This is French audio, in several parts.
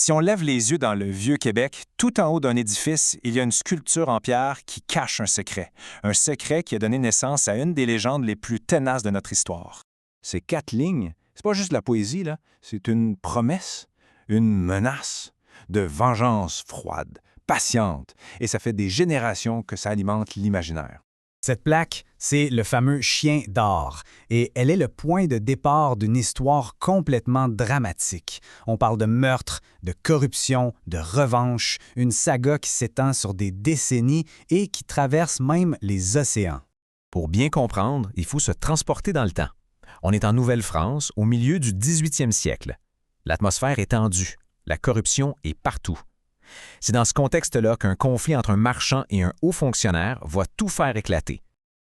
Si on lève les yeux dans le Vieux-Québec, tout en haut d'un édifice, il y a une sculpture en pierre qui cache un secret qui a donné naissance à une des légendes les plus tenaces de notre histoire. Ces 4 lignes, c'est pas juste de la poésie, là. C'est une promesse, une menace de vengeance froide, patiente, et ça fait des générations que ça alimente l'imaginaire. Cette plaque, c'est le fameux chien d'or, et elle est le point de départ d'une histoire complètement dramatique. On parle de meurtre, de corruption, de revanche, une saga qui s'étend sur des décennies et qui traverse même les océans. Pour bien comprendre, il faut se transporter dans le temps. On est en Nouvelle-France, au milieu du 18e siècle. L'atmosphère est tendue, la corruption est partout. C'est dans ce contexte-là qu'un conflit entre un marchand et un haut fonctionnaire va tout faire éclater.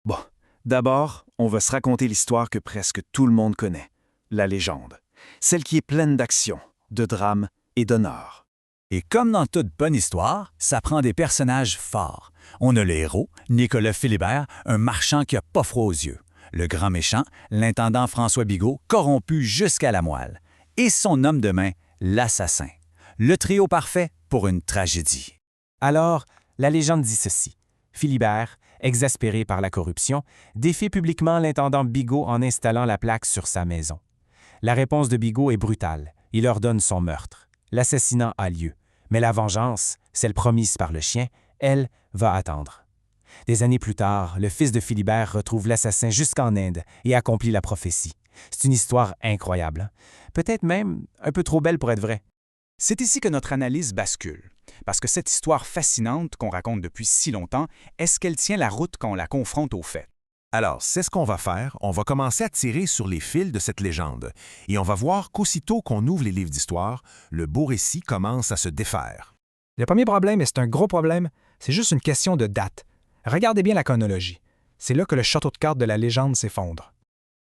Bon, d'abord, on va se raconter l'histoire que presque tout le monde connaît, la légende. Celle qui est pleine d'action, de drame et d'honneur. Et comme dans toute bonne histoire, ça prend des personnages forts. On a le héros, Nicolas Philibert, un marchand qui n'a pas froid aux yeux. Le grand méchant, l'intendant François Bigot, corrompu jusqu'à la moelle. Et son homme de main, l'assassin. Le trio parfait pour une tragédie. Alors, la légende dit ceci. Philibert, exaspéré par la corruption, défie publiquement l'intendant Bigot en installant la plaque sur sa maison. La réponse de Bigot est brutale. Il ordonne son meurtre. L'assassinat a lieu. Mais la vengeance, celle promise par le chien, elle, va attendre. Des années plus tard, le fils de Philibert retrouve l'assassin jusqu'en Inde et accomplit la prophétie. C'est une histoire incroyable, hein? Peut-être même un peu trop belle pour être vraie. C'est ici que notre analyse bascule. Parce que cette histoire fascinante qu'on raconte depuis si longtemps, est-ce qu'elle tient la route quand on la confronte aux faits? Alors, c'est ce qu'on va faire. On va commencer à tirer sur les fils de cette légende. Et on va voir qu'aussitôt qu'on ouvre les livres d'histoire, le beau récit commence à se défaire. Le premier problème, et c'est un gros problème, c'est juste une question de date. Regardez bien la chronologie. C'est là que le château de cartes de la légende s'effondre.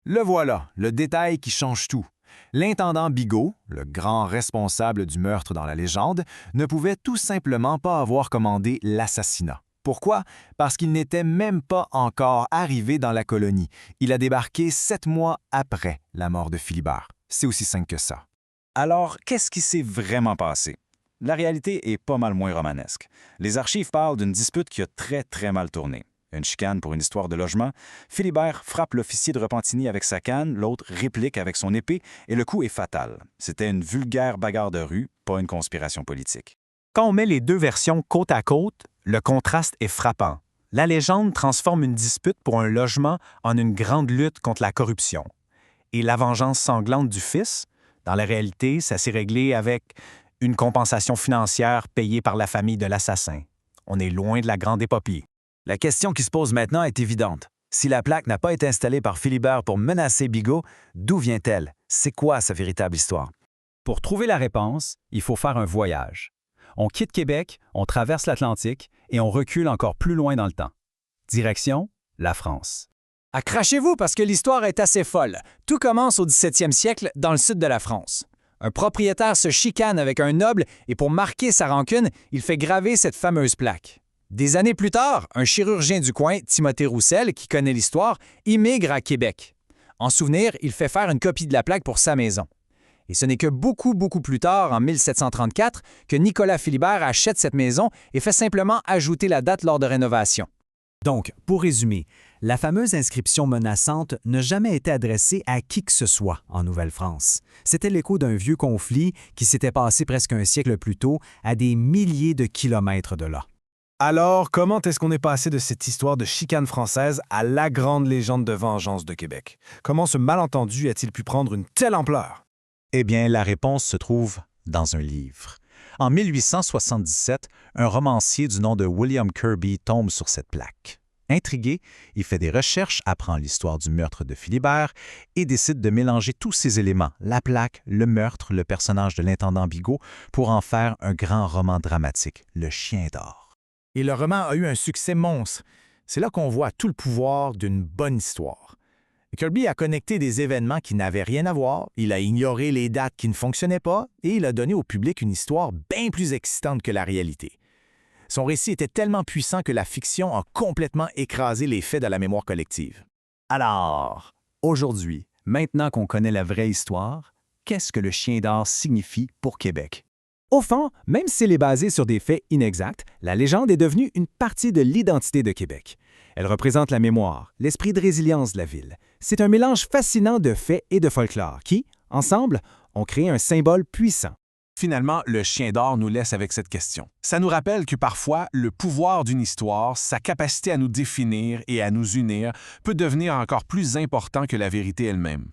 Le voilà, le détail qui change tout. L'intendant Bigot, le grand responsable du meurtre dans la légende, ne pouvait tout simplement pas avoir commandé l'assassinat. Pourquoi? Parce qu'il n'était même pas encore arrivé dans la colonie. Il a débarqué 7 mois après la mort de Philibert. C'est aussi simple que ça. Alors, qu'est-ce qui s'est vraiment passé? La réalité est pas mal moins romanesque. Les archives parlent d'une dispute qui a très mal tourné. Une chicane pour une histoire de logement. Philibert frappe l'officier de Repentigny avec sa canne, l'autre réplique avec son épée, et le coup est fatal. C'était une vulgaire bagarre de rue, pas une conspiration politique. Quand on met les deux versions côte à côte, le contraste est frappant. La légende transforme une dispute pour un logement en une grande lutte contre la corruption. Et la vengeance sanglante du fils, dans la réalité, ça s'est réglé avec une compensation financière payée par la famille de l'assassin. On est loin de la grande épopée. La question qui se pose maintenant est évidente. Si la plaque n'a pas été installée par Philibert pour menacer Bigot, d'où vient-elle? C'est quoi sa véritable histoire? Pour trouver la réponse, il faut faire un voyage. On quitte Québec, on traverse l'Atlantique et on recule encore plus loin dans le temps. Direction, la France. Accrochez-vous parce que l'histoire est assez folle. Tout commence au 17e siècle dans le sud de la France. Un propriétaire se chicane avec un noble et pour marquer sa rancune, il fait graver cette fameuse plaque. Des années plus tard, un chirurgien du coin, Timothée Roussel, qui connaît l'histoire, immigre à Québec. En souvenir, il fait faire une copie de la plaque pour sa maison. Et ce n'est que beaucoup plus tard, en 1734, que Nicolas Philibert achète cette maison et fait simplement ajouter la date lors de rénovation. Donc, pour résumer, la fameuse inscription menaçante n'a jamais été adressée à qui que ce soit en Nouvelle-France. C'était l'écho d'un vieux conflit qui s'était passé presque un siècle plus tôt, à des milliers de kilomètres de là. Alors, comment est-ce qu'on est passé de cette histoire de chicane française à la grande légende de vengeance de Québec? Comment ce malentendu a-t-il pu prendre une telle ampleur? Eh bien, la réponse se trouve dans un livre. En 1877, un romancier du nom de William Kirby tombe sur cette plaque. Intrigué, il fait des recherches, apprend l'histoire du meurtre de Philibert et décide de mélanger tous ces éléments, la plaque, le meurtre, le personnage de l'intendant Bigot, pour en faire un grand roman dramatique, Le Chien d'or. Et le roman a eu un succès monstre. C'est là qu'on voit tout le pouvoir d'une bonne histoire. Kirby a connecté des événements qui n'avaient rien à voir, il a ignoré les dates qui ne fonctionnaient pas et il a donné au public une histoire bien plus excitante que la réalité. Son récit était tellement puissant que la fiction a complètement écrasé les faits de la mémoire collective. Alors, aujourd'hui, maintenant qu'on connaît la vraie histoire, qu'est-ce que le chien d'or signifie pour Québec? Au fond, même si elle est basée sur des faits inexacts, la légende est devenue une partie de l'identité de Québec. Elle représente la mémoire, l'esprit de résilience de la ville. C'est un mélange fascinant de faits et de folklore qui, ensemble, ont créé un symbole puissant. Finalement, le chien d'or nous laisse avec cette question. Ça nous rappelle que parfois, le pouvoir d'une histoire, sa capacité à nous définir et à nous unir, peut devenir encore plus important que la vérité elle-même.